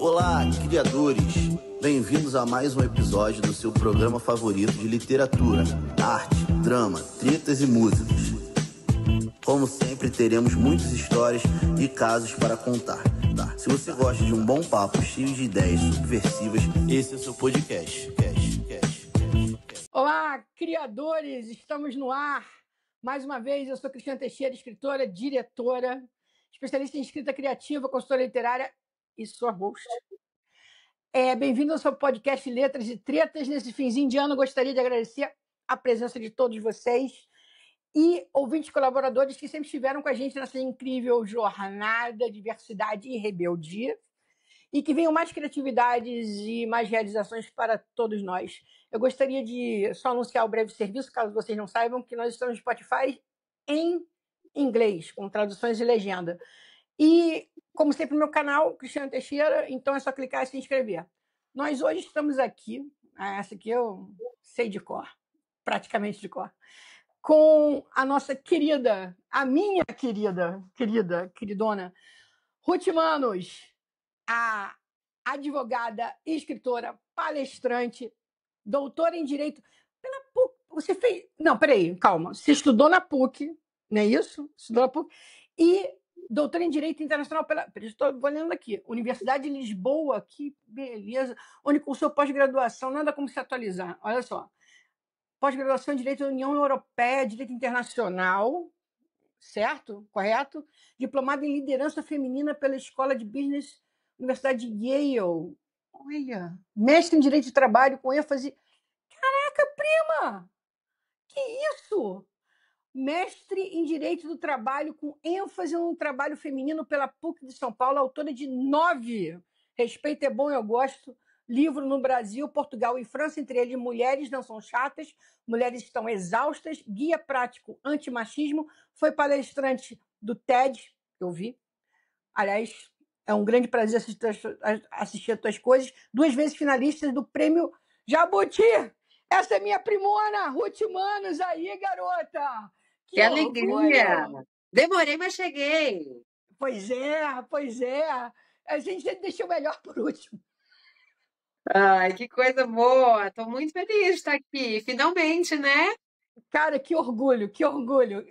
Olá, criadores! Bem-vindos a mais um episódio do seu programa favorito de literatura, arte, drama, tretas e músicas. Como sempre, teremos muitas histórias e casos para contar. Tá? Se você gosta de um bom papo cheio de ideias subversivas, esse é o seu podcast. Olá, criadores! Estamos no ar. Mais uma vez, eu sou Cristiane Teixeira, escritora, diretora, especialista em escrita criativa, consultora literária e sua host. Bem-vindo ao seu podcast Letras e Tretas. Nesse finzinho de ano, gostaria de agradecer a presença de todos vocês e ouvintes colaboradores que sempre estiveram com a gente nessa incrível jornada, diversidade e rebeldia, e que venham mais criatividades e mais realizações para todos nós. Eu gostaria de só anunciar o breve serviço, caso vocês não saibam, que nós estamos no Spotify em inglês, com traduções e legenda. E, como sempre, no meu canal, Cristiane Teixeira, então é só clicar e se inscrever. Nós hoje estamos aqui, essa aqui eu sei de cor, praticamente de cor, com a nossa querida, a minha queridona, Ruth Manos, a advogada, escritora, palestrante, doutora em Direito pela PUC. Você fez... Não, peraí, calma. Você estudou na PUC, não é isso? Estudou na PUC. E doutora em Direito Internacional pela... Estou olhando aqui. Universidade de Lisboa, que beleza. Onde cursou pós-graduação, nada como se atualizar. Olha só. Pós-graduação em Direito da União Europeia, Direito Internacional, certo? Correto? Diplomada em Liderança Feminina pela Escola de Business, Universidade de Yale. Olha, mestre em Direito de Trabalho com ênfase... Caraca, prima! Que isso? Mestre em Direito do Trabalho com ênfase no trabalho feminino pela PUC de São Paulo, autora de 9 Respeito é Bom, Eu Gosto, livro no Brasil, Portugal e França, entre eles Mulheres Não São Chatas, Mulheres Estão Exaustas, Guia Prático Antimachismo, foi palestrante do TED, que eu vi. Aliás, é um grande prazer assistir as tuas coisas. 2 vezes finalista do Prêmio Jabuti. Essa é minha primona, Ruth Manos, aí, garota! Que alegria! Demorei, mas cheguei. Pois é. A gente deixou o melhor por último. Ai, que coisa boa! Estou muito feliz de estar aqui, finalmente, né? Cara, que orgulho.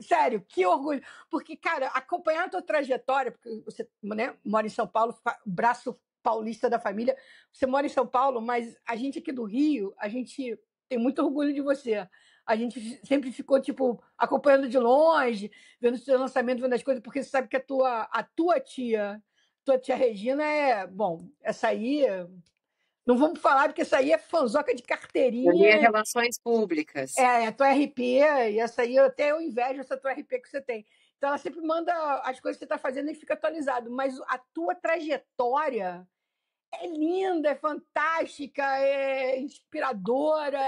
Sério, que orgulho. Porque, cara, acompanhar a tua trajetória, porque você, né, mora em São Paulo, braço paulista da família, você mora em São Paulo, mas a gente aqui do Rio, a gente tem muito orgulho de você. A gente sempre ficou, tipo, acompanhando de longe, vendo o seu lançamento, vendo as coisas, porque você sabe que a tua tia Regina bom, essa aí... Não vamos falar, porque essa aí é fanzoca de carteirinha. Relações públicas. A tua RP, e essa aí até eu invejo essa tua RP que você tem. Então ela sempre manda as coisas que você está fazendo e fica atualizado. Mas a tua trajetória é linda, é fantástica, é inspiradora.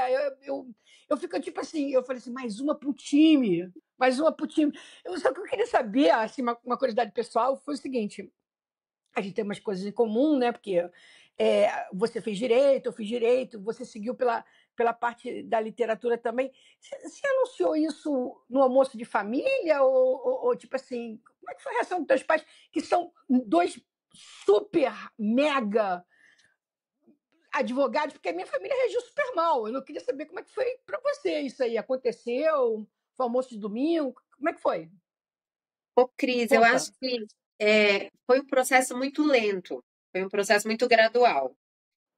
Eu fico tipo assim, eu falei assim, mais uma para o time. Só que eu queria saber, assim, uma curiosidade pessoal, foi o seguinte: a gente tem umas coisas em comum, né? Porque você fez direito, eu fiz direito, você seguiu pela parte da literatura também. Você anunciou isso no almoço de família? Ou tipo assim, como é que foi a reação dos teus pais, que são 2 super mega advogados? Porque a minha família reagiu super mal. Eu não queria saber como é que foi para você isso aí. Aconteceu? Foi almoço de domingo? Como é que foi? Ô, Cris, eu acho que foi um processo muito lento, foi um processo muito gradual.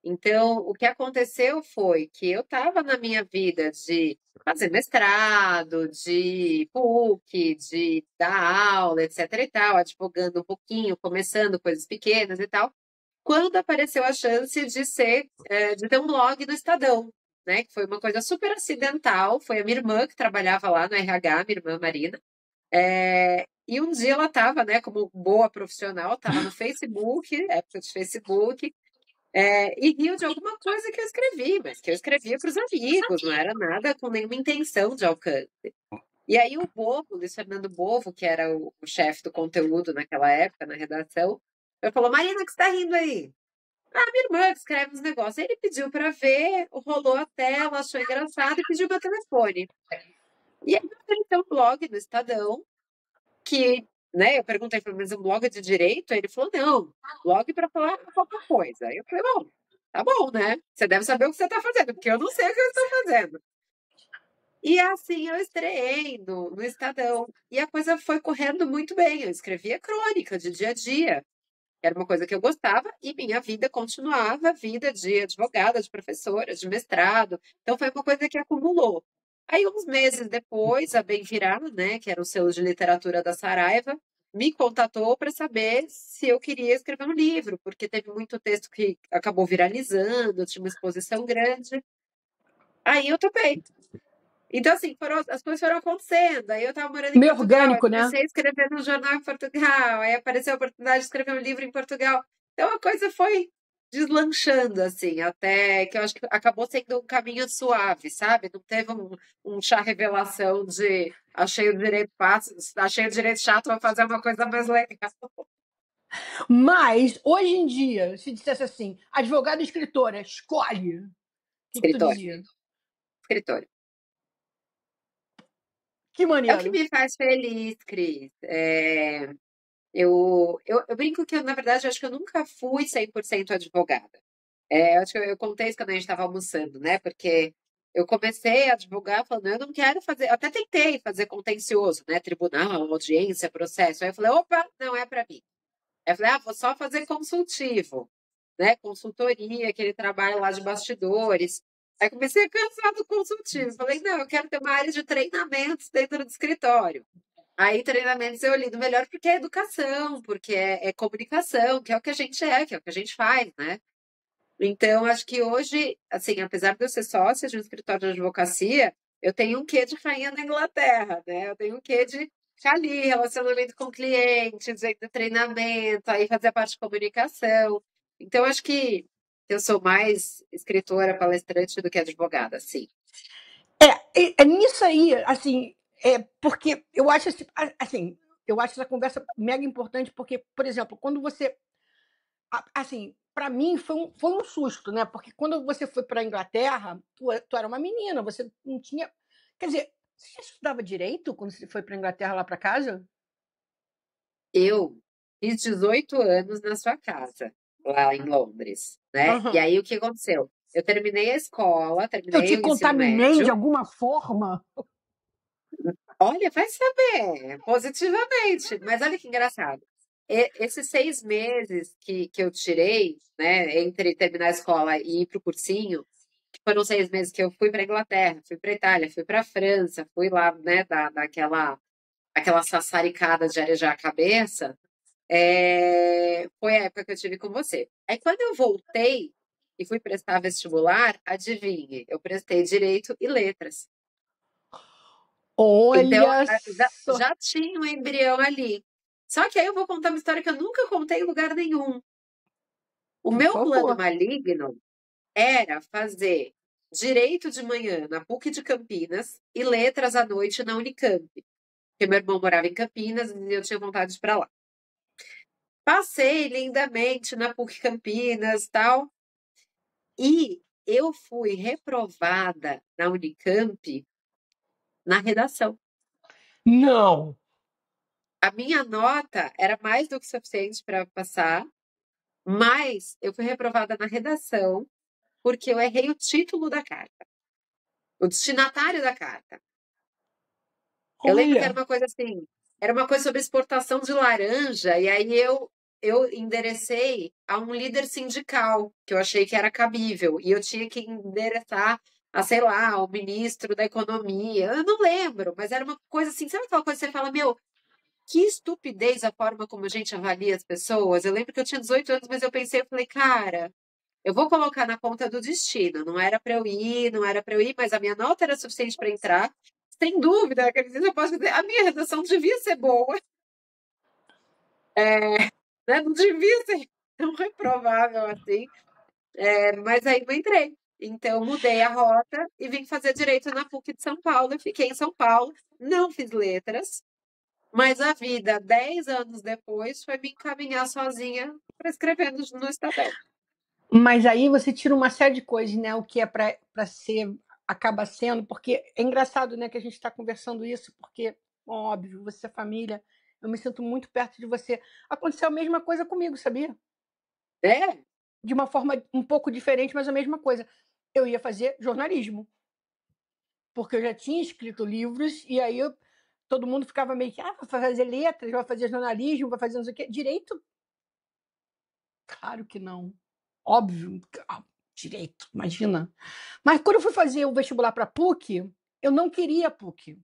Então, o que aconteceu foi que eu estava na minha vida de fazer mestrado, de PUC, de dar aula, etc e tal, advogando um pouquinho, começando coisas pequenas e tal, quando apareceu a chance de ter um blog no Estadão, né? Que foi uma coisa super acidental, foi a minha irmã que trabalhava lá no RH, minha irmã Marina, e um dia ela estava, né, como boa profissional, estava no Facebook, época de Facebook, e riu de alguma coisa que eu escrevi, mas que eu escrevia para os amigos, não era nada com nenhuma intenção de alcance. E aí o Bovo, Luiz Fernando Bovo, que era o chefe do conteúdo naquela época, na redação, eu falou, Marina, o que você está rindo aí? Ah, minha irmã que escreve os negócios. Aí ele pediu para ver, rolou a tela, achou engraçado e pediu meu telefone. E aí eu abri então um blog no Estadão, que né? Eu perguntei, falei, mas um blog de direito? Ele falou, não, blog para falar qualquer coisa. Aí eu falei, bom, tá bom, né? Você deve saber o que você está fazendo, porque eu não sei o que eu estou fazendo. E assim eu estreiei no Estadão. E a coisa foi correndo muito bem. Eu escrevia crônica de dia a dia. Era uma coisa que eu gostava e minha vida continuava, vida de advogada, de professora, de mestrado. Então foi uma coisa que acumulou. Aí, uns meses depois, a Bem Virar, né, que era o selo de literatura da Saraiva, me contatou para saber se eu queria escrever um livro, porque teve muito texto que acabou viralizando, tinha uma exposição grande. Aí eu topei. Então, assim, as coisas foram acontecendo. Aí eu estava morando em Meio Portugal, eu orgânico, né? comecei a escrever no jornal em Portugal, aí apareceu a oportunidade de escrever um livro em Portugal. Então a coisa foi deslanchando, assim, até que eu acho que acabou sendo um caminho suave, sabe? Não teve um chá revelação de achei o direito fácil, achei o direito chato, vou fazer uma coisa mais legal. Mas, hoje em dia, se dissesse assim, advogada e escritora, escolhe. O que tu Escritório, dizia? escritório. Que É o que maneiro. me faz feliz, Cris. Eu brinco que, na verdade, eu acho que eu nunca fui 100% advogada. Eu acho que eu contei isso quando a gente estava almoçando, né? Porque eu comecei a advogar falando, eu não quero fazer, eu até tentei fazer contencioso, né? Tribunal, audiência, processo. Aí eu falei, opa, não é para mim. Aí eu falei, vou só fazer consultivo, né? Consultoria, aquele trabalho lá de bastidores. Aí comecei a cansar do consultivo. Falei, não, eu quero ter uma área de treinamentos dentro do escritório. Aí, treinamentos eu lido melhor porque é educação, porque é comunicação, que é o que a gente que é o que a gente faz, né? Então, acho que hoje, assim, apesar de eu ser sócia de um escritório de advocacia, eu tenho um quê de rainha da Inglaterra, né? Eu tenho um quê de ficar ali, relacionamento com clientes, de treinamento, aí fazer a parte de comunicação. Então, acho que eu sou mais escritora, palestrante do que advogada, sim. É nisso aí, assim, porque eu acho assim, eu acho essa conversa mega importante, porque, por exemplo, quando você. Assim, para mim foi um susto, né? Porque quando você foi para a Inglaterra, tu era uma menina, você não tinha. Quer dizer, você já estudava direito quando você foi para a Inglaterra lá para casa? Eu fiz 18 anos na sua casa, lá em Londres, né? E Uhum. aí o que aconteceu? Eu terminei a escola, Eu te terminei o ensino contaminei de médio. alguma forma? Olha, vai saber, positivamente. Mas olha que engraçado. Esses 6 meses que eu tirei, né, entre terminar a escola e ir para o cursinho, que foram 6 meses que eu fui para Inglaterra, fui para Itália, fui para França, fui lá, né, aquela sassaricada de arejar a cabeça. Foi a época que eu tive com você. Aí, quando eu voltei e fui prestar vestibular, adivinhe, eu prestei Direito e Letras. Então, Olha já, só. já tinha um embrião ali. Só que aí eu vou contar uma história que eu nunca contei em lugar nenhum. O Por meu plano favor. maligno era fazer Direito de manhã na PUC de Campinas e Letras à noite na Unicamp. Porque meu irmão morava em Campinas e eu tinha vontade de ir para lá. Passei lindamente na PUC Campinas e tal. E eu fui reprovada na Unicamp na redação. Não. A minha nota era mais do que suficiente para passar, mas eu fui reprovada na redação porque eu errei o título da carta, o destinatário da carta. Eu lembro que era Olha. uma coisa assim, era uma coisa sobre exportação de laranja, e aí eu enderecei a um líder sindical, que eu achei que era cabível, e eu tinha que endereçar a, sei lá, ao ministro da economia. Eu não lembro, mas era uma coisa assim, sabe aquela coisa que você fala, meu, que estupidez a forma como a gente avalia as pessoas. Eu lembro que eu tinha 18 anos, mas eu pensei, eu falei, cara, eu vou colocar na conta do destino. Não era para eu ir, não era para eu ir, mas a minha nota era suficiente para entrar. Sem dúvida, acredito, eu posso dizer, a minha redação devia ser boa, né? Não devia ser tão reprovável assim. Mas aí não entrei. Então, mudei a rota e vim fazer direito na PUC de São Paulo. Eu fiquei em São Paulo, não fiz letras, mas a vida, 10 anos depois, foi me encaminhar sozinha para escrever no Estadão. Mas aí você tira uma série de coisas, né? O que é para ser, acaba sendo, porque é engraçado, né, que a gente está conversando isso, porque, óbvio, você é família, Eu me sinto muito perto de você. Aconteceu a mesma coisa comigo, sabia? É? De uma forma um pouco diferente, mas a mesma coisa. Eu ia fazer jornalismo, porque eu já tinha escrito livros, e aí todo mundo ficava meio que, vai fazer letras, vai fazer jornalismo, vai fazer não sei o quê. Direito? Claro que não. Óbvio. Direito, imagina. Mas quando eu fui fazer o vestibular para PUC, eu não queria PUC.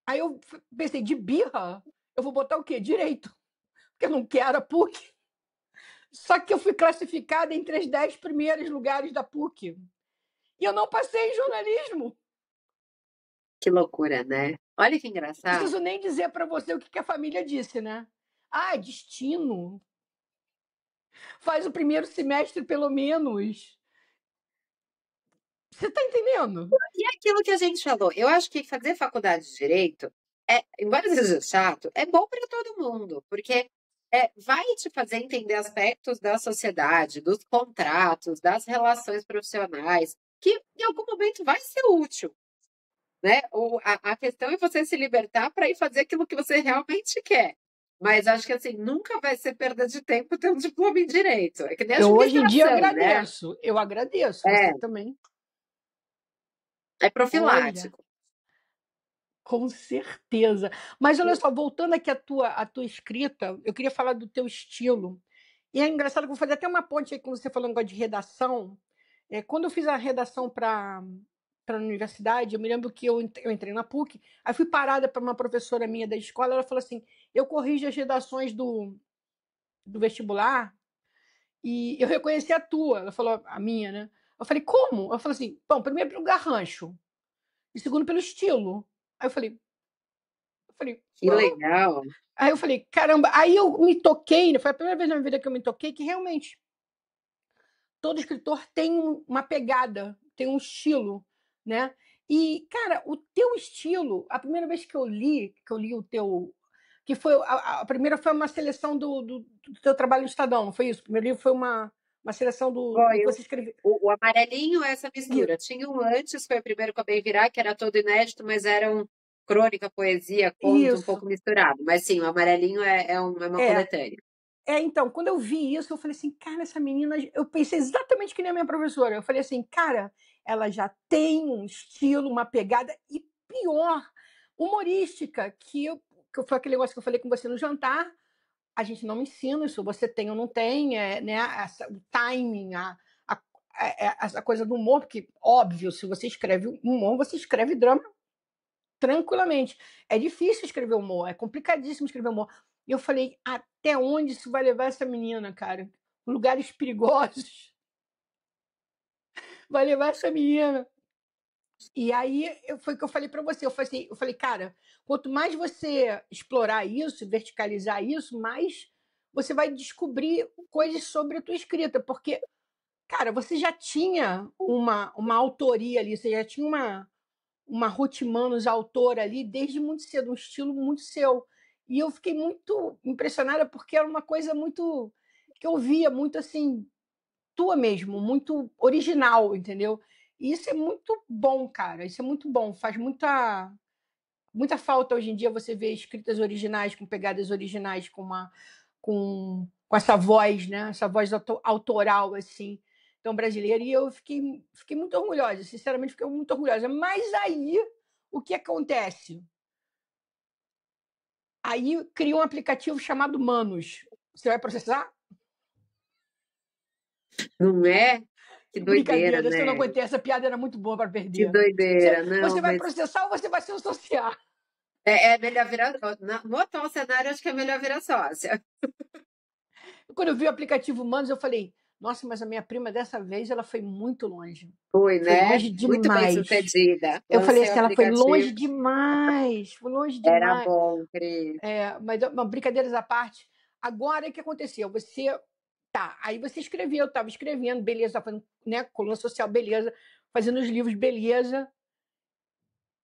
Aí eu pensei, de birra, eu vou botar o quê? Direito. Porque eu não quero a PUC. Só que eu fui classificada entre os 10 primeiros lugares da PUC. E eu não passei em jornalismo. Que loucura, né? Olha que Não engraçado. preciso nem dizer para você o que a família disse, né? Destino. Faz o primeiro semestre, pelo menos. Você está entendendo? E aquilo que a gente falou, eu acho que fazer faculdade de direito, embora seja chato, é bom para todo mundo, porque vai te fazer entender aspectos da sociedade, dos contratos, das relações profissionais, que em algum momento vai ser útil, né? A questão é você se libertar para ir fazer aquilo que você realmente quer. Mas acho que assim, nunca vai ser perda de tempo ter um diploma em direito. É que nem Eu hoje em dia administração, né? agradeço. Eu agradeço. É, Você também. é Olha, profilático. com certeza. Mas olha só, voltando aqui à tua escrita, eu queria falar do teu estilo. E é engraçado que eu vou fazer até uma ponte aí quando você falou um negócio de redação. Quando eu fiz a redação para a universidade, eu me lembro que eu entrei na PUC, aí fui parada para uma professora minha da escola, ela falou assim, eu corrijo as redações do vestibular e eu reconheci a tua. Ela falou, a minha, né? Eu falei, como? Eu falei assim, bom, primeiro pelo garrancho, e segundo pelo estilo. Aí eu falei, Que legal. aí eu falei, caramba, aí eu me toquei, foi a primeira vez na minha vida que eu me toquei que realmente todo escritor tem uma pegada, tem um estilo, né? E, cara, o teu estilo, a primeira vez que eu li o teu. Que foi. A primeira foi uma seleção do teu trabalho no Estadão, não foi isso? O primeiro livro foi uma seleção do Foi que você escreveu. o amarelinho é essa E mistura. Tinha um antes, foi o primeiro com a Bem Virar, que era todo inédito, mas eram crônica, poesia, conto, um isso. pouco misturado. Mas sim, o amarelinho é uma É, coletânea. então, quando eu vi isso, eu falei assim, cara, essa menina. Eu pensei exatamente que nem a minha professora. Eu falei assim, cara, ela já tem um estilo, uma pegada, e pior, humorística, que foi aquele negócio que eu falei com você no jantar. A gente não ensina isso, você tem ou não tem, né, o timing, a, essa coisa do humor, porque, óbvio, se você escreve humor, você escreve drama tranquilamente. É difícil escrever humor, é complicadíssimo escrever humor. E eu falei, até onde isso vai levar essa menina, cara? Lugares perigosos. Vai levar essa menina. E aí foi o que eu falei para você. Eu falei, cara, quanto mais você explorar isso, verticalizar isso, mais você vai descobrir coisas sobre a tua escrita. Porque, cara, você já tinha uma autoria ali, você já tinha uma Ruth Manos autora ali desde muito cedo, um estilo muito seu. E eu fiquei muito impressionada porque era uma coisa muito que eu via muito assim, tua mesmo, muito original, entendeu? E isso é muito bom, cara. Isso é muito bom. Faz muita falta hoje em dia você ver escritas originais, com pegadas originais, com essa voz, né? Essa voz autoral, assim, tão brasileira. E eu fiquei muito orgulhosa, sinceramente, fiquei muito orgulhosa. Mas aí, o que acontece? Aí criou um aplicativo chamado Manos. Você vai processar? Não é? Que doideira, Brincadeira, se eu não né? aguentei, essa piada era muito boa para Que perder. doideira. Você Não, vai mas processar ou você vai se associar? é melhor virar. No atual cenário, acho que é melhor virar sócia. Quando eu vi o aplicativo Manos, eu falei, nossa, mas a minha prima dessa vez ela foi muito longe. Foi, Foi né? longe Muito bem demais. sucedida. Eu falei Lancei o assim, ela foi aplicativo. longe demais, foi longe Era demais. bom, Cris. Mas brincadeiras à parte, agora o que aconteceu? Aí você escreveu, eu estava escrevendo, beleza, fazendo, né, coluna social, beleza, fazendo os livros, beleza.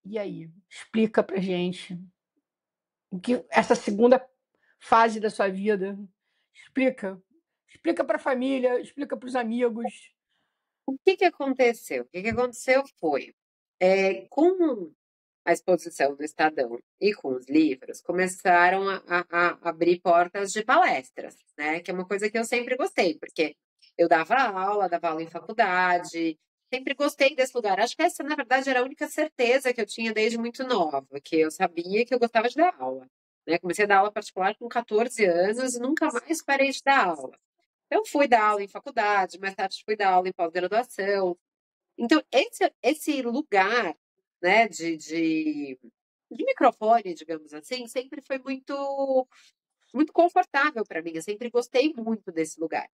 E aí, explica pra gente o que essa segunda fase da sua vida. Explica. Explica para a família, explica para os amigos. O que que aconteceu? O que que aconteceu foi, com a exposição do Estadão e com os livros, começaram a abrir portas de palestras, né? Que é uma coisa que eu sempre gostei, porque eu dava aula em faculdade, sempre gostei desse lugar. Acho que essa, na verdade, era a única certeza que eu tinha desde muito nova, que eu sabia que eu gostava de dar aula, né? Comecei a dar aula particular com 14 anos e nunca mais parei de dar aula. Eu fui dar aula em faculdade, mais tarde fui dar aula em pós-graduação. Então, esse lugar, né, de microfone, digamos assim, sempre foi muito confortável para mim. Eu sempre gostei muito desse lugar.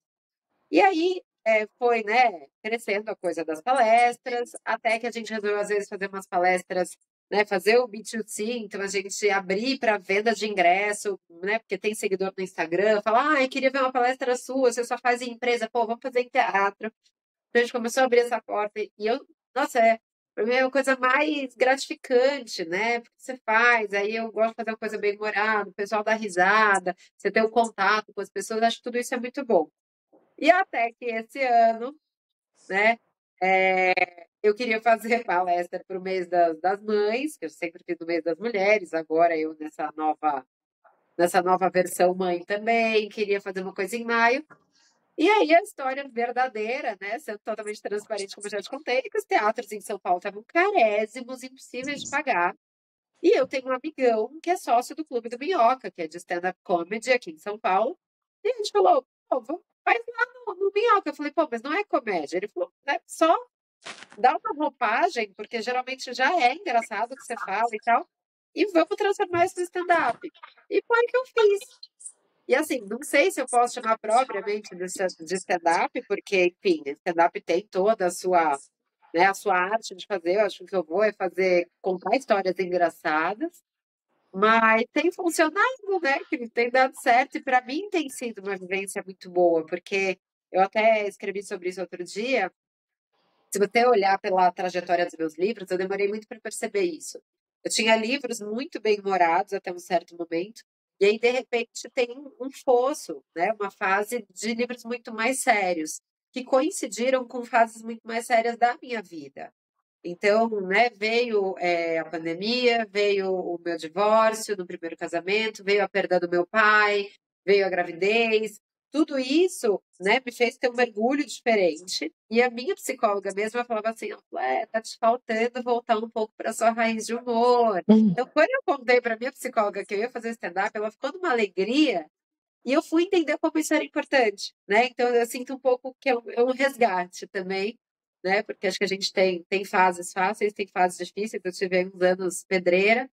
E aí foi, né, crescendo a coisa das palestras, até que a gente resolveu, às vezes, fazer umas palestras, né, fazer o B2C, então a gente abrir para venda de ingresso, né, porque tem seguidor no Instagram, fala, eu queria ver uma palestra sua, você só faz em empresa, pô, vamos fazer em teatro. Então a gente começou a abrir essa porta e eu, nossa, para mim é a coisa mais gratificante, né? Porque você faz, aí eu gosto de fazer uma coisa bem humorada, o pessoal dá risada, você tem o contato com as pessoas, acho que tudo isso é muito bom. E até que esse ano, né, eu queria fazer palestra para o mês das mães, que eu sempre fiz no mês das mulheres, agora eu nessa nova versão mãe também, queria fazer uma coisa em maio. E aí a história verdadeira, né, sendo totalmente transparente, como eu já te contei, é que os teatros em São Paulo estavam carésimos, impossíveis de pagar. E eu tenho um amigão que é sócio do Clube do Minhoca, que é de stand-up comedy aqui em São Paulo. E a gente falou, pô, faz lá no Minhoca. Eu falei, pô, mas não é comédia. Ele falou, né, só dá uma roupagem, porque geralmente já é engraçado o que você fala e tal, e vamos transformar isso no stand-up. E foi o que eu fiz. E assim, não sei se eu posso chamar propriamente de stand-up, porque, enfim, stand-up tem toda né, a sua arte de fazer. Eu acho que o que eu vou é contar histórias engraçadas, mas tem funcionado, né? Que tem dado certo, e para mim tem sido uma vivência muito boa, porque eu até escrevi sobre isso outro dia. Se você olhar pela trajetória dos meus livros, eu demorei muito para perceber isso. Eu tinha livros muito bem humorados até um certo momento, e aí, de repente, tem um fosso, né? Uma fase de livros muito mais sérios, que coincidiram com fases muito mais sérias da minha vida. Então, né, veio a pandemia, veio o meu divórcio no primeiro casamento, veio a perda do meu pai, veio a gravidez. Tudo isso, né, me fez ter um mergulho diferente. E a minha psicóloga mesma falava assim, tá te faltando voltar um pouco para sua raiz de humor. Então, quando eu contei para minha psicóloga que eu ia fazer stand-up, ela ficou numa alegria e eu fui entender como isso era importante, né? Então, eu sinto um pouco que é um resgate também, né? Porque acho que a gente tem fases fáceis, tem fases difíceis. Eu tive aí uns anos pedreira,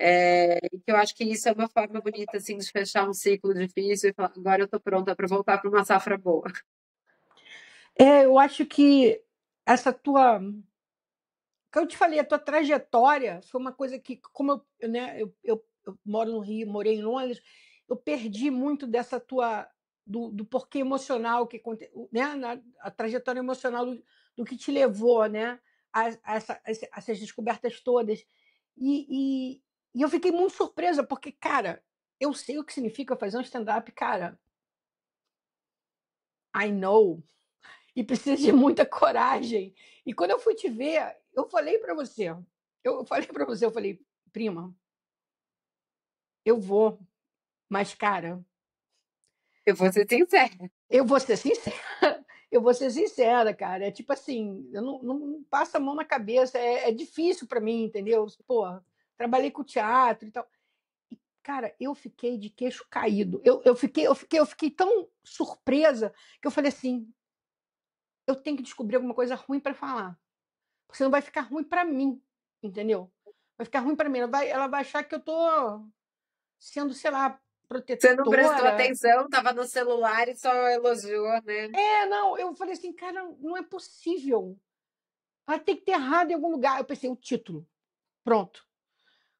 e que eu acho que isso é uma forma bonita, assim, de fechar um ciclo difícil e falar, agora eu tô pronta para voltar para uma safra boa. Eu acho que essa tua. Que eu te falei, a tua trajetória foi uma coisa que, como eu, né, eu moro no Rio, morei em Londres, eu perdi muito dessa tua. Do porquê emocional, né, a trajetória emocional do que te levou, né, a essas descobertas todas. E eu fiquei muito surpresa, porque, cara, eu sei o que significa fazer um stand-up, cara. I know. E precisa de muita coragem. E quando eu fui te ver, eu falei para você, eu falei, prima, eu vou, mas, cara, Eu vou ser sincera. eu vou ser sincera, eu vou ser sincera, cara. É tipo assim, eu não passo a mão na cabeça, é difícil para mim, entendeu? Pô, trabalhei com teatro e tal. E, cara, eu fiquei de queixo caído. Eu fiquei tão surpresa que eu falei assim, eu tenho que descobrir alguma coisa ruim para falar. Porque senão vai ficar ruim para mim, entendeu? Vai ficar ruim para mim. Ela vai achar que eu tô sendo, sei lá, Você não prestou protetora. atenção, estava no celular e só elogiou, né? Não, eu falei assim, cara, não é possível. Ela tem que ter errado em algum lugar. Eu pensei, o título. Pronto.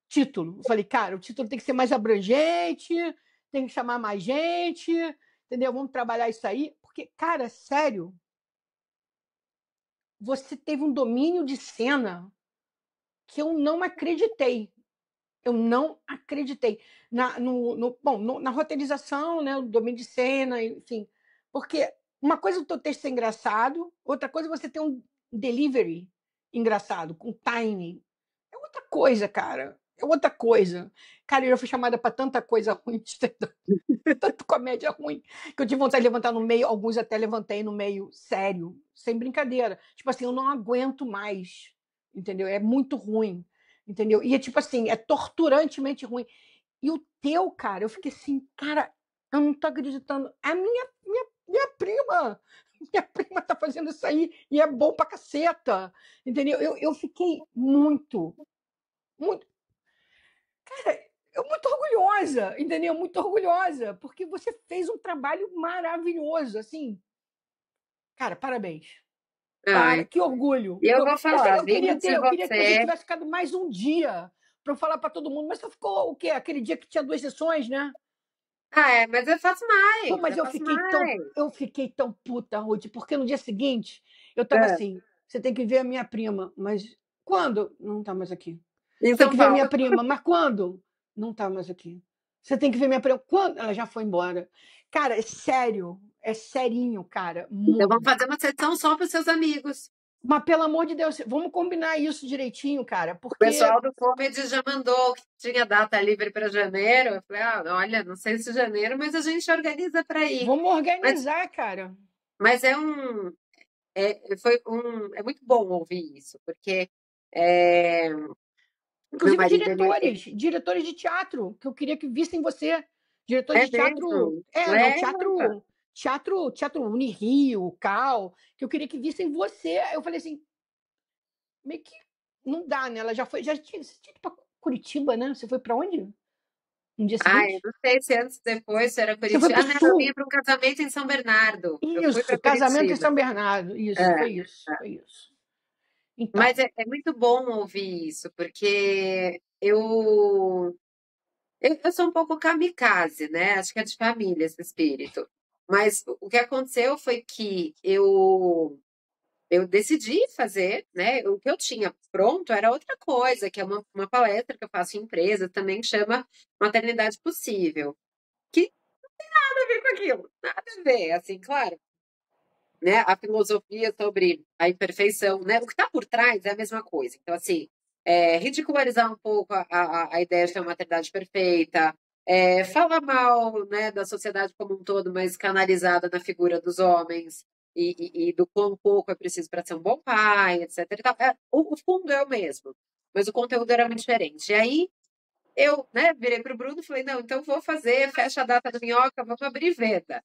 Título. Eu falei, cara, o título tem que ser mais abrangente, tem que chamar mais gente, entendeu? Vamos trabalhar isso aí. Porque, cara, sério, você teve um domínio de cena que eu não acreditei. Eu não acreditei na roteirização, né, o domínio de cena, enfim. Porque uma coisa é o teu texto ser engraçado, outra coisa é você ter um delivery engraçado, com timing. É outra coisa, cara. É outra coisa. Cara, eu já fui chamada para tanta coisa ruim, tanta comédia ruim, que eu tive vontade de levantar no meio, alguns até levantei no meio, sério, sem brincadeira. Tipo assim, eu não aguento mais, entendeu? É muito ruim, entendeu? E é tipo assim, é torturantemente ruim. E o teu, cara, eu fiquei assim, cara, eu não tô acreditando. A minha prima, minha prima tá fazendo isso aí e é bom pra caceta, entendeu? Eu fiquei muito, muito, cara, eu muito orgulhosa, entendeu? Muito orgulhosa, porque você fez um trabalho maravilhoso, assim. Cara, parabéns. Ai, Que orgulho. e eu vou falar, vindo de Eu queria que você você. tivesse ficado mais um dia para eu falar para todo mundo, mas você ficou o quê? Aquele dia que tinha 2 sessões, né? Ah, é, mas Pô, mas eu faço mais. eu fiquei tão puta, Ruth, porque no dia seguinte eu tava É, assim, você tem que ver a minha prima, mas quando? Não tá mais aqui. em Você tem São que ver a minha Paulo. prima, mas quando? Não tá mais aqui. Você tem que ver minha prima, quando? Ela já foi embora. Cara, é sério, é serinho, cara, Então vamos muito. fazer uma sessão só para os seus amigos. Mas pelo amor de Deus, vamos combinar isso direitinho, cara, O porque pessoal do Comedy já mandou que tinha data livre para janeiro. Eu falei, ah, olha, não sei se janeiro, mas a gente organiza para ir. vamos Mas, organizar, cara. mas é muito bom ouvir isso, porque é, meu Inclusive marido, diretores de teatro, que eu queria que vissem você. Diretores é de teatro, mesmo, não, leva. teatro Unirio, Cal, que eu queria que vissem você. Eu falei assim, meio que não dá, né? Ela já foi, você tinha ido pra Curitiba, né? Você foi para onde? No dia Ah, eu seguinte? não sei se antes, depois, se era Você foi Curitiba. para Ah, o não, eu vim Sul. para um casamento em São Bernardo. Eu fui Isso, para casamento em Curitiba. São Bernardo. É, Isso, foi isso, é. foi isso. Mas Então, é muito bom ouvir isso, porque eu sou um pouco kamikaze, né? Acho que é de família esse espírito. Mas o que aconteceu foi que eu decidi fazer, né? O que eu tinha pronto era outra coisa, que é uma palestra que eu faço em empresa, também chama Maternidade Possível. Que nada a ver com aquilo, nada a ver, assim, claro, né? A filosofia sobre a imperfeição, né? O que está por trás é a mesma coisa. Então, assim, ridicularizar um pouco a ideia de ter uma maternidade perfeita, falar mal, né, da sociedade como um todo, mas canalizada na figura dos homens e do quão pouco é preciso para ser um bom pai, etc. E tal. O fundo é o mesmo, mas o conteúdo era muito diferente. E aí eu, né, virei para o Bruno e falei, não, então vou fazer, fecha a data do Minhoca, vamos abrir venda.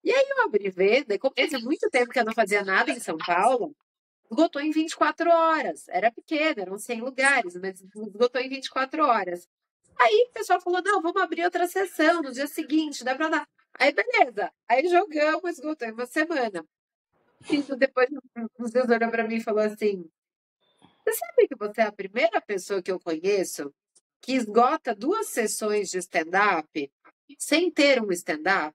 E aí eu abri venda, e como fazia muito tempo que eu não fazia nada em São Paulo, esgotou em 24 horas. Era pequeno, eram 100 lugares, mas esgotou em 24 horas. Aí o pessoal falou: não, vamos abrir outra sessão no dia seguinte, dá pra dar. Aí beleza. Aí jogamos, esgotou em uma semana. E depois o Zeus olhou pra mim e falou assim: você sabe que você é a primeira pessoa que eu conheço que esgota 2 sessões de stand-up sem ter um stand-up?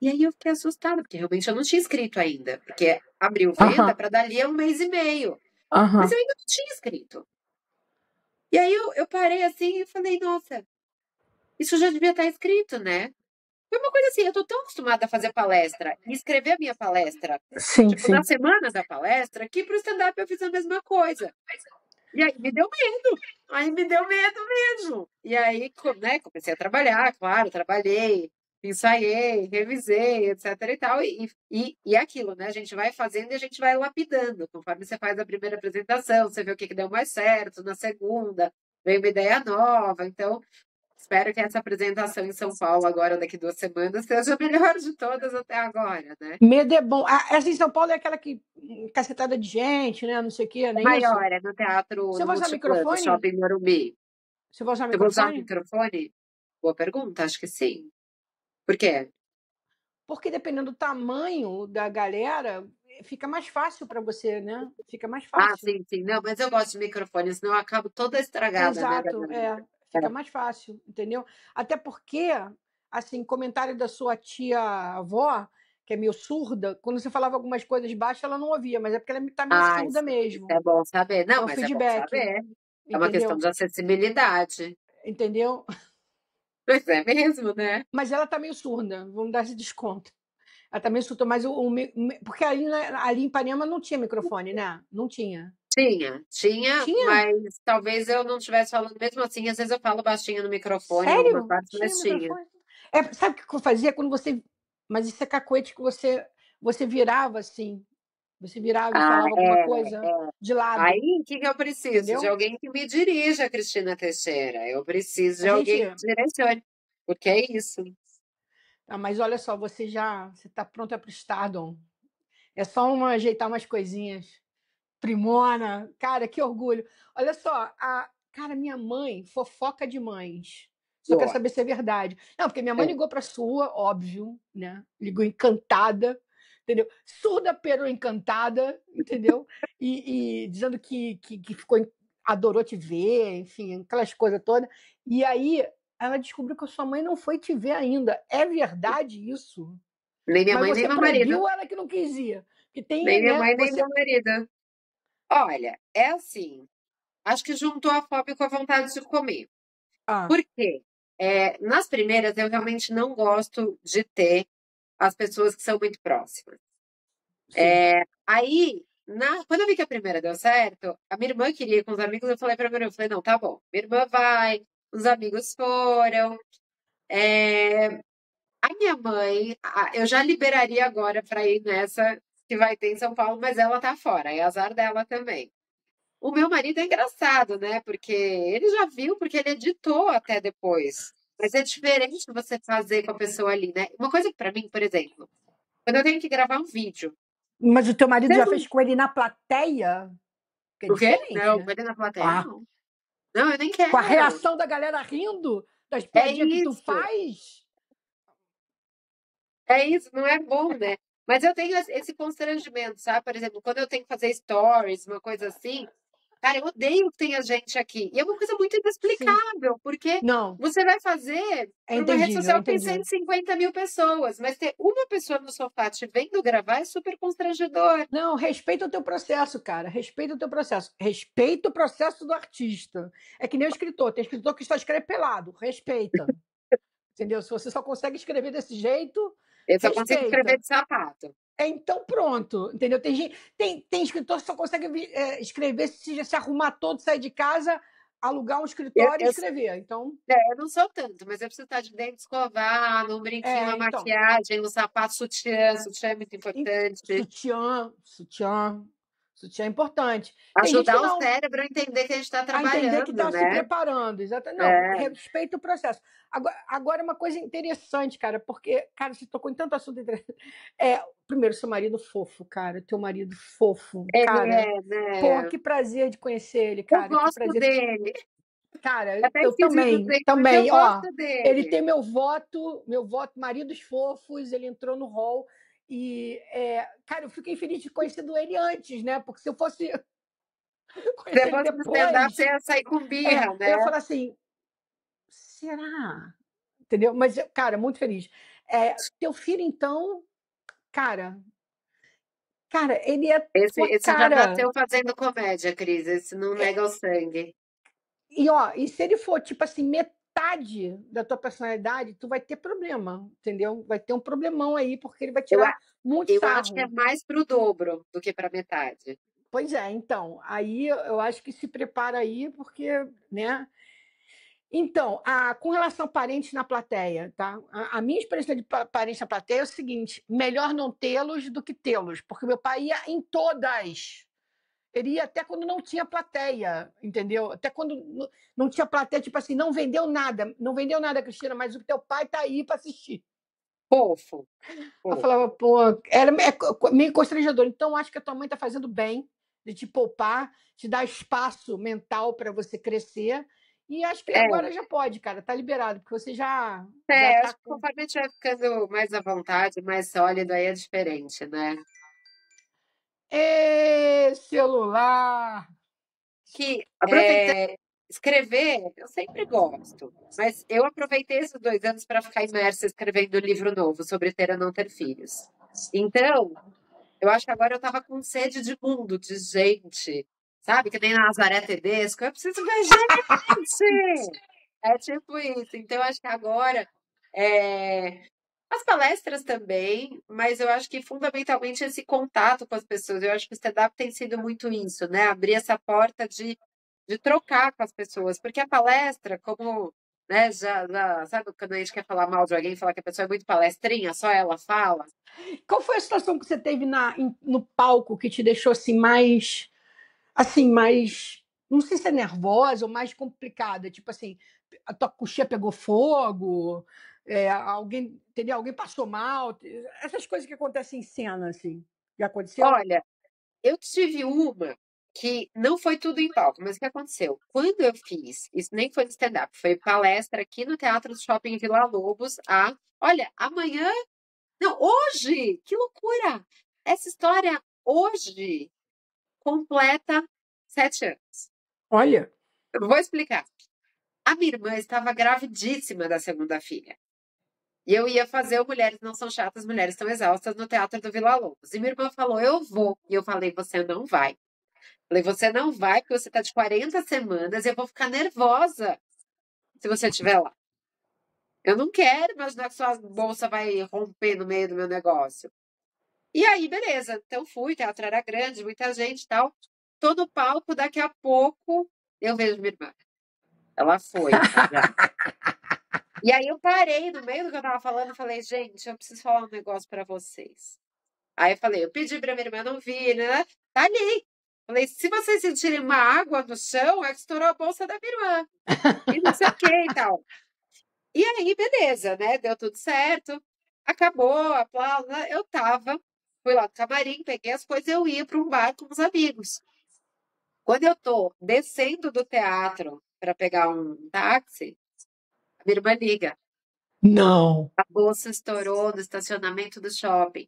E aí eu fiquei assustada, porque realmente eu não tinha escrito ainda, porque abriu venda aham, para dali a 1 mês e meio. Mas aham. eu ainda não tinha escrito. E aí eu parei assim e falei, nossa, isso já devia estar escrito, né? Foi uma coisa assim, eu tô tão acostumada a fazer palestra e escrever a minha palestra, Sim, tipo, na sim. semana da palestra, que pro stand-up eu fiz a mesma coisa. E aí me deu medo. Aí me deu medo mesmo. E aí, né, comecei a trabalhar, claro, trabalhei, ensaiei, revisei, etc e tal. E aquilo, né? A gente vai fazendo e a gente vai lapidando. Conforme você faz a primeira apresentação, você vê o que que deu mais certo, na segunda, vem uma ideia nova. Então, espero que essa apresentação em São Paulo, agora daqui 2 semanas, seja a melhor de todas até agora, né? Medo é bom. Essa em São Paulo é aquela que cacetada de gente, né? Não sei o quê, não É é isso? maior, é no teatro, Você no vai usar Multiplan, no microfone? Shopping Morumbi. Você vai usar Eu vou usar o microfone? microfone? Boa pergunta, acho que sim. Por quê? Porque dependendo do tamanho da galera, fica mais fácil para você, né? Fica mais Ah, fácil. sim, sim. Não, mas eu gosto de microfone, senão eu acabo toda estragada, né, da Exato, garganta. fica mais fácil, entendeu? Até porque, assim, comentário da sua tia-avó, que é meio surda, quando você falava algumas coisas baixas, ela não ouvia, mas é porque ela tá meio Ah, surda isso mesmo. é bom saber. É Não, um mas é bom feedback, saber. É uma questão entendeu? de acessibilidade. Entendeu? Mas é mesmo, né? Mas ela tá meio surda, vamos dar esse desconto. Ela tá meio surda, mas porque ali em Ipanema não tinha microfone, né? Não tinha. Tinha, Tinha? mas talvez eu não estivesse falando mesmo assim. Às vezes eu falo baixinho no microfone em alguma Sério? parte, Tinha mas tinha. microfone? Sabe o que eu fazia quando você. Mas isso é cacoete que você virava assim. Você virava e Ah, falava alguma coisa de lado, aí, o que que eu preciso? De entendeu? alguém que me dirija, Cristina Teixeira. Eu preciso A de alguém gente. que direcione, porque é isso. Ah, mas olha só, você está pronta para o Stardom. É só ajeitar umas coisinhas. Primona, cara, que orgulho. Olha só, cara, minha mãe, fofoca de mães. Só quero Boa. saber se é verdade. Não, porque minha mãe É. ligou para sua, óbvio, né? Ligou encantada, entendeu? Surda, pero encantada, entendeu? E dizendo que adorou te ver, enfim, aquelas coisas todas. E aí ela descobriu que a sua mãe não foi te ver ainda. É verdade isso? Nem minha Mas mãe, nem você meu marido. proibiu ela que não quis ir. Que tem, Nem minha né? mãe, nem Você. meu marido. Olha, é assim. Acho que juntou a fome com a vontade de comer. Ah, Por quê? Nas primeiras, eu realmente não gosto de ter as pessoas que são muito próximas. sim. Aí, quando eu vi que a primeira deu certo, a minha irmã queria ir com os amigos, eu falei pra minha irmã, eu falei, não, tá bom, minha irmã vai, os amigos foram. É, a minha mãe, eu já liberaria agora para ir nessa que vai ter em São Paulo, mas ela tá fora, é azar dela também. O meu marido é engraçado, né? Porque ele já viu, porque ele editou até depois. Mas é diferente você fazer com a pessoa ali, né? Uma coisa que pra mim, por exemplo, quando eu tenho que gravar um vídeo, Mas o teu marido você já não... fez com ele na plateia? Que é O quê? diferente, Não, com né? ele na plateia, Ah, não. Não, eu nem com a quero. reação da galera rindo das É piadinhas que tu isso. faz? É isso, não é bom, né? Mas eu tenho esse constrangimento, sabe? Por exemplo, quando eu tenho que fazer stories, uma coisa assim, cara, eu odeio que tenha gente aqui. E é uma coisa muito Sim. inexplicável, porque Não, você vai fazer é para uma rede entendível, é social que tem entendível. 150 mil pessoas, mas ter uma pessoa no sofá te vendo gravar é super constrangedor. Não, respeita o teu processo, cara. Respeita o teu processo. Respeita o processo do artista. É que nem o escritor. Tem escritor que só escreve pelado. Respeita. Entendeu? Se você só consegue escrever desse jeito, Eu só consigo escrever respeita. de sapato. Então pronto, entendeu? Tem escritor que só consegue escrever se já se arrumar todo, sair de casa, alugar um Eu, escritório e eu, escrever. Então, eu não sou tanto, mas eu preciso estar de dente escovado, um brinquinho, uma então. maquiagem, um sapato sutiã. Sutiã é muito E importante. sutiã é importante. Tem gente que Ajudar o não, cérebro a entender que a gente está a entender que trabalhando, está se né? preparando, exatamente. Não, É, respeita o processo. Agora uma coisa interessante, cara, porque, cara, você tocou em tanto assunto interessante. Primeiro, seu marido fofo, cara, teu marido fofo, ele cara. é, Porra, né? que prazer de conhecer ele, Eu cara, que gosto prazer. dele. Cara, É até eu esquisito também, dizer isso, mas eu também, ó. gosto Ele dele. tem meu voto, Maridos Fofos, ele entrou no hall e, cara, eu fiquei feliz de conhecer ele antes, né? Porque se eu fosse conhecer ele Depois do stand-up, você depois, ia sair com birra, eu né? ia falar assim, será? Entendeu? Mas, cara, muito feliz. Teu filho, então, cara, ele é tua Esse já cara. nasceu fazendo comédia, Cris. Esse não É, nega o sangue. e se ele for, tipo assim, metade da tua personalidade, tu vai ter problema, entendeu? Vai ter um problemão aí, porque ele vai Eu, tirar muito eu acho que é sarro. mais pro dobro do que pra metade. Pois é, então, aí eu acho que se prepara aí, porque, né? Então, com relação a parentes na plateia, tá? A minha experiência de parentes na plateia é o seguinte: melhor não tê-los do que tê-los, porque meu pai ia em todas. Ele ia até quando não tinha plateia, entendeu? Até quando não tinha plateia, tipo assim, não vendeu nada, Cristina, mas o teu pai tá aí para assistir. Fofo, Eu fofo. falava, pô, meio constrangedor. Então, acho que a tua mãe tá fazendo bem de te poupar, te dar espaço mental para você crescer. E acho que É, agora já pode, cara, tá liberado, porque você já tá acho que com. conforme a gente vai ficando mais à vontade, mais sólido, aí é diferente, né? Celular! Que Aproveitei. escrever, eu sempre gosto, mas eu aproveitei esses 2 anos para ficar imersa escrevendo um livro novo sobre ter ou não ter filhos. Então, eu acho que agora eu estava com sede de mundo, de gente, sabe? Que nem Nazaré Tedesco, eu preciso ver gente! É tipo isso. Então, eu acho que agora é, As palestras também, mas eu acho que fundamentalmente esse contato com as pessoas. Eu acho que o stand-up tem sido muito isso, né? Abrir essa porta de trocar com as pessoas. Porque a palestra, como, né, sabe quando a gente quer falar mal de alguém, falar que a pessoa é muito palestrinha, só ela fala? Qual foi a situação que você teve no palco que te deixou assim, mais, não sei se é nervosa ou mais complicada? Tipo assim, a tua coxinha pegou fogo, alguém, entendeu? Alguém passou mal, essas coisas que acontecem em cena, assim. Já aconteceu? Olha, eu tive uma que não foi tudo em palco, mas o que aconteceu? Quando eu fiz, isso nem foi no stand-up, foi palestra aqui no Teatro do Shopping Vila Lobos, olha, amanhã, não, hoje, que loucura! Essa história hoje completa 7 anos. Olha. Eu vou explicar. A minha irmã estava gravidíssima da segunda filha. E eu ia fazer o Mulheres Não São Chatas, Mulheres Estão Exaustas no Teatro do Vila Lobos. E minha irmã falou, eu vou. E eu falei, você não vai. Falei, você não vai porque você está de 40 semanas e eu vou ficar nervosa se você estiver lá. Eu não quero imaginar que sua bolsa vai romper no meio do meu negócio. E aí, beleza. Então fui, o teatro era grande, muita gente e tal. Tô no palco, daqui a pouco eu vejo minha irmã. Ela foi. E aí eu parei no meio do que eu tava falando e falei, gente, eu preciso falar um negócio pra vocês. Aí eu falei, eu pedi pra minha irmã não vir, né? Tá ali. Falei, se vocês sentirem uma água no chão, é que estourou a bolsa da minha irmã. E não sei o que e tal. E aí, beleza, né? Deu tudo certo. Acabou, aplauso. Eu fui lá no camarim, peguei as coisas, eu ia para um bar com os amigos. Quando eu tô descendo do teatro para pegar um táxi, a minha irmã liga. Não. A bolsa estourou no estacionamento do shopping.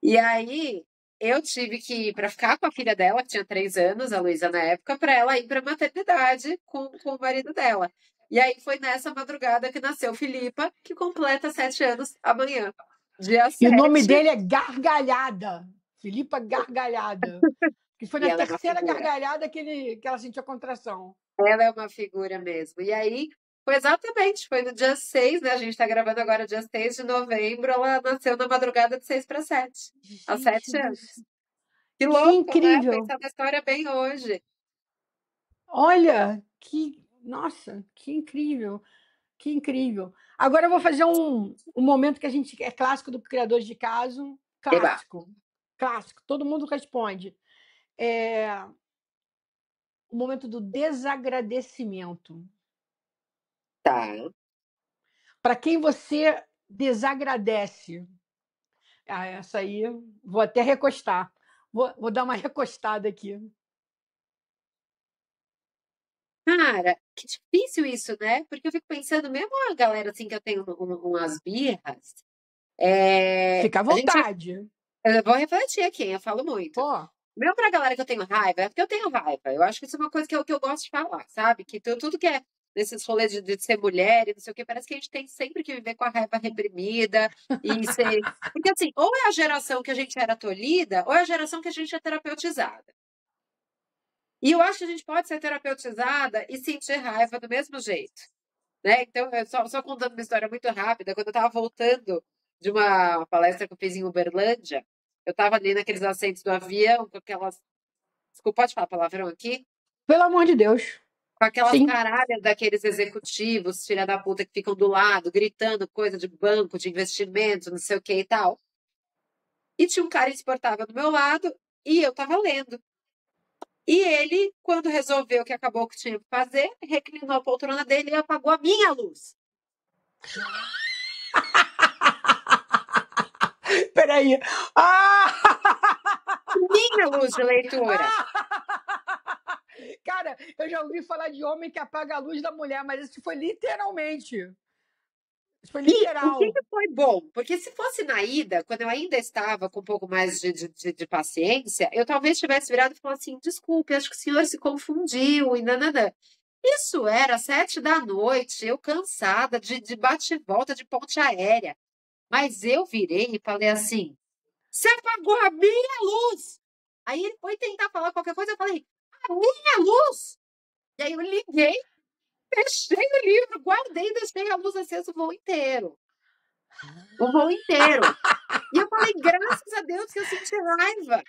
E aí, eu tive que ir para ficar com a filha dela, que tinha 3 anos, a Luísa na época, para ela ir para a maternidade com o marido dela. E aí foi nessa madrugada que nasceu Filipa, que completa 7 anos amanhã, dia E o nome 7. dele é Gargalhada. Filipa Gargalhada. Que foi E na ela é uma terceira figura. gargalhada que ela sentiu a contração. Ela é uma figura mesmo. E aí, foi no dia 6, né? A gente está gravando agora dia 6 de novembro. Ela nasceu na madrugada de 6 para 7, há Gente 7 do anos. céu. Que Que louco, né? incrível. Pensar na história bem hoje. Olha, nossa, que incrível. Que incrível. Agora eu vou fazer um momento que a gente é clássico do Criadores de Caso. Eba, Clássico. Clássico. Todo mundo responde. O momento do desagradecimento. tá. Para quem você desagradece? Essa aí, vou até recostar. Vou dar uma recostada aqui. Cara, que difícil isso, né? Porque eu fico pensando, mesmo a galera assim que eu tenho umas birras, Fica à a gente. vontade. Eu vou refletir aqui, eu falo muito. Pô, Mesmo pra galera que eu tenho raiva, é porque eu tenho raiva. Eu acho que isso é uma coisa que eu gosto de falar, sabe? Que tudo que é nesses rolês de ser mulher e não sei o quê, parece que a gente tem sempre que viver com a raiva reprimida e ser. Porque assim, ou é a geração que a gente era tolhida, ou é a geração que a gente é terapeutizada. E eu acho que a gente pode ser terapeutizada e sentir raiva do mesmo jeito, né? Então, só contando uma história muito rápida, quando eu estava voltando de uma palestra que eu fiz em Uberlândia, eu estava ali naqueles assentos do avião, com aquelas. Desculpa, pode falar palavrão aqui? pelo amor de Deus. Com aquelas Sim. caralhas daqueles executivos, filha da puta, que ficam do lado, gritando coisa de banco, de investimento, não sei o que e tal. E tinha um cara insuportável do meu lado, e eu tava lendo. E ele, quando resolveu que acabou o que tinha que fazer, reclinou a poltrona dele e apagou a minha luz. Peraí. Ah! Minha luz de leitura. Cara, eu já ouvi falar de homem que apaga a luz da mulher, mas isso foi literalmente. Isso foi E o que literal. que foi bom? Porque se fosse na ida, quando eu ainda estava com um pouco mais de paciência, eu talvez tivesse virado e falado assim: desculpe, acho que o senhor se confundiu e nananã. Isso era 7 da noite, eu cansada de bate e volta de ponte aérea. Mas eu virei e falei assim: você apagou a minha luz! Aí ele foi tentar falar qualquer coisa, eu falei: a minha luz! E aí eu liguei Fechei o livro, guardei, deixei a luz acesa o voo inteiro. O voo inteiro. E eu falei, graças a Deus que eu senti raiva.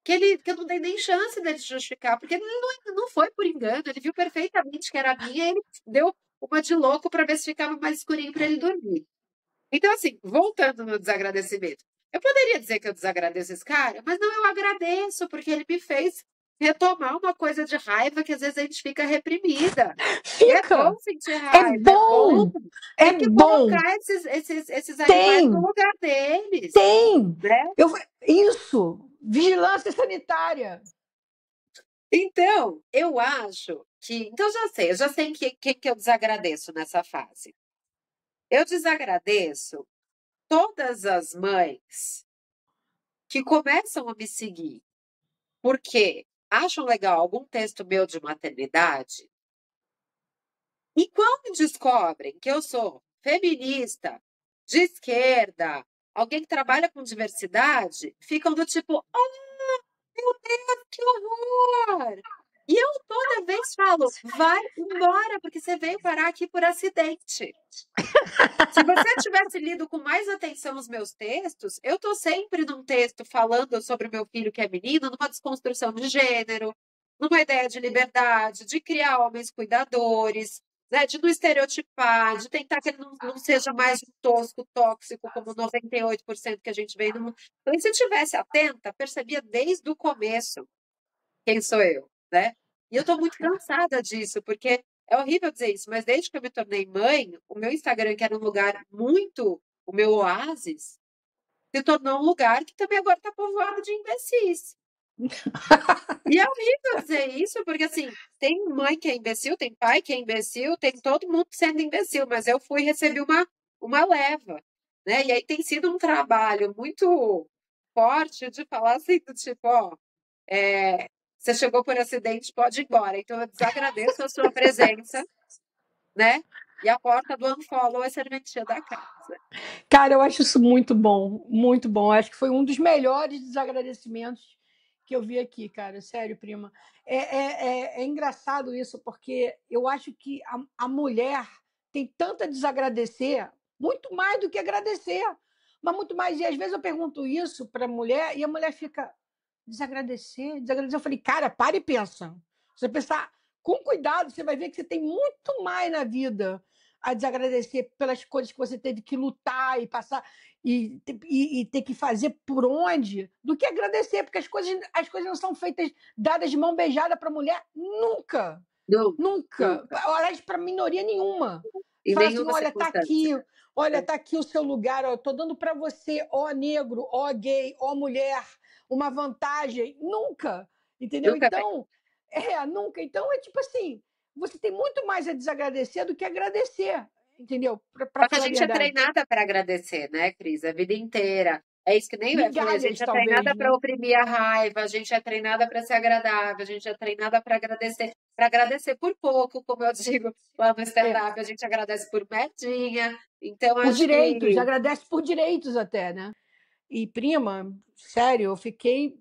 Que eu não dei nem chance dele se justificar, porque ele não foi por engano, ele viu perfeitamente que era a minha e ele deu uma de louco para ver se ficava mais escurinho para ele dormir. Então, assim, voltando no desagradecimento, eu poderia dizer que eu desagradeço esse cara, mas não, eu agradeço, porque ele me fez retomar uma coisa de raiva que às vezes a gente fica reprimida. E é Fica! bom sentir É raiva, é bom. bom! É Tem que bom! colocar esses animais no Tem! lugar deles, Tem! né? Isso! Vigilância sanitária. Então, eu acho que. Então, eu já sei que eu desagradeço nessa fase. Eu desagradeço todas as mães que começam a me seguir porque acham legal algum texto meu de maternidade e quando descobrem que eu sou feminista, de esquerda, alguém que trabalha com diversidade, ficam do tipo, meu Deus, que horror! E eu toda vez falo, vai embora, porque você veio parar aqui por acidente. Se você tivesse lido com mais atenção os meus textos, eu estou sempre num texto falando sobre o meu filho que é menino, numa desconstrução de gênero, numa ideia de liberdade, de criar homens cuidadores, né, de não estereotipar, de tentar que ele não seja mais um tosco, tóxico, como 98% que a gente vê no mundo. Então, se eu estivesse atenta, percebia desde o começo quem sou eu, né? E eu estou muito cansada disso, porque é horrível dizer isso, mas desde que eu me tornei mãe, o meu Instagram, que era um lugar muito, o meu oásis, se tornou um lugar que também agora está povoado de imbecis. E é horrível dizer isso, porque assim, tem mãe que é imbecil, tem pai que é imbecil, tem todo mundo sendo imbecil, mas eu fui receber uma leva, né? E aí tem sido um trabalho muito forte de falar assim, do tipo, ó, você chegou por acidente, pode ir embora. Então eu desagradeço a sua presença, né? E a porta do unfollow é serventia da casa. Cara, eu acho isso muito bom, muito bom. Acho que foi um dos melhores desagradecimentos que eu vi aqui, cara. Sério, prima. É engraçado isso, porque eu acho que a mulher tem tanto a desagradecer, muito mais do que agradecer. Mas muito mais. E às vezes eu pergunto isso para a mulher e a mulher fica desagradecer, desagradecer. Eu falei, cara, para e pensa. Se você pensar com cuidado, você vai ver que você tem muito mais na vida a desagradecer pelas coisas que você teve que lutar e passar e ter que fazer por onde, do que agradecer, porque as coisas não são feitas dadas de mão beijada para a mulher nunca. Nunca, Nunca. nunca. Aliás, para minoria nenhuma. Em Fala assim, nenhuma circunstância. olha, É. tá aqui o seu lugar, ó, eu tô dando para você, ó negro, ó gay, ó mulher, uma vantagem. Nunca. Entendeu? Nunca vem. Então, nunca. Então é tipo assim, você tem muito mais a desagradecer do que agradecer, entendeu? Para Só que a falar a gente é verdade. treinada para agradecer, né, Cris? A vida inteira. É isso que nem eu falei, a gente Migalhas, é talvez, treinada para né? oprimir a raiva, a gente é treinada para ser agradável, a gente é treinada para agradecer por pouco, como eu digo lá no stand-up, a gente agradece por merdinha. Então, Por acho direitos, que agradece por direitos até, né? E, prima, sério, eu fiquei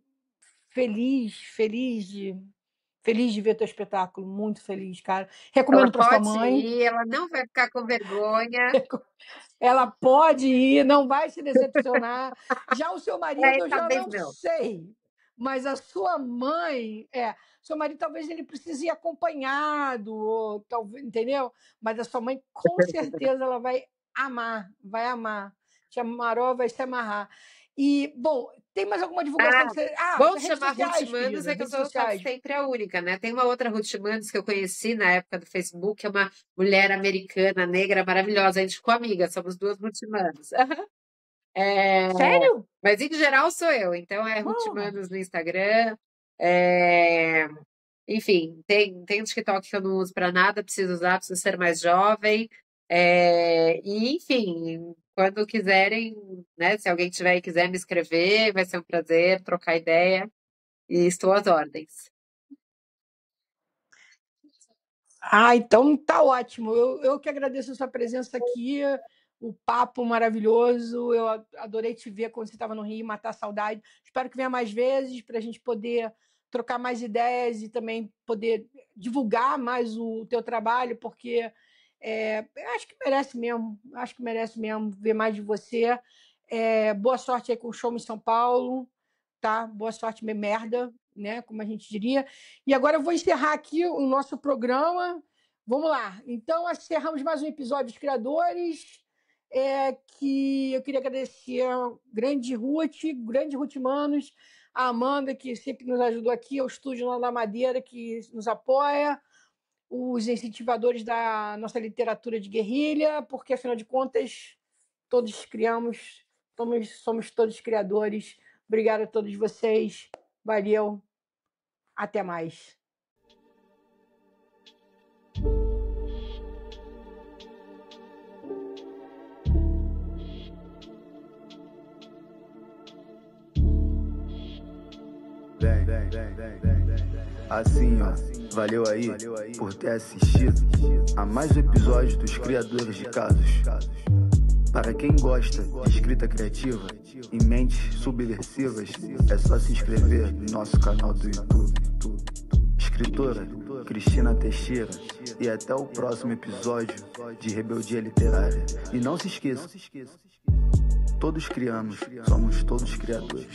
feliz de ver teu espetáculo, muito feliz, cara. ela Recomendo para sua pode mãe. ir, ela não vai ficar com vergonha. Ela pode ir, não vai se decepcionar. Já o seu marido, eu já Talvez não não. sei. Mas a sua mãe, seu marido talvez ele precise ir acompanhado, ou talvez, entendeu? Mas a sua mãe, com certeza, ela vai amar, vai amar. Te amarou, vai se amarrar. E, bom, tem mais alguma divulgação Ah, que você. bom Redes chamar Ruth sociais, Manos querida, é que eu redes sou quase sociais. sempre a única, né? Tem uma outra Ruth Manos que eu conheci na época do Facebook, que é uma mulher americana, negra, maravilhosa. A gente ficou amiga, somos duas Ruth Manos. É, Sério? mas em geral sou eu, então é Ruth Oh, Manos no Instagram. É, enfim, tem um TikTok que eu não uso para nada, preciso usar, preciso ser mais jovem. E, enfim, quando quiserem, né? Se alguém tiver e quiser me escrever, vai ser um prazer trocar ideia. E estou às ordens. então tá ótimo. Eu que agradeço a sua presença aqui, o papo maravilhoso. Eu adorei te ver quando você estava no Rio, matar a saudade. Espero que venha mais vezes para a gente poder trocar mais ideias e também poder divulgar mais o teu trabalho, porque acho que merece mesmo ver mais de você. Boa sorte aí com o show em São Paulo, tá? Boa sorte, merda, né? Como a gente diria. E agora eu vou encerrar aqui o nosso programa. Vamos lá. Então, encerramos mais um episódio dos Criadores. Que eu queria agradecer ao grande Ruth Manos, a Amanda, que sempre nos ajudou aqui, ao Estúdio Lá da Madeira, que nos apoia, os incentivadores da nossa literatura de guerrilha, porque, afinal de contas, todos criamos, somos todos criadores. Obrigada a todos vocês. Valeu. Até mais. Assim, ó, valeu aí por ter assistido a mais um episódio dos Criadores de Casos. Para quem gosta de escrita criativa e mentes subversivas, é só se inscrever no nosso canal do YouTube. Escritora Cristina Teixeira, e até o próximo episódio de Rebeldia Literária. E não se esqueça, todos criamos, somos todos criadores.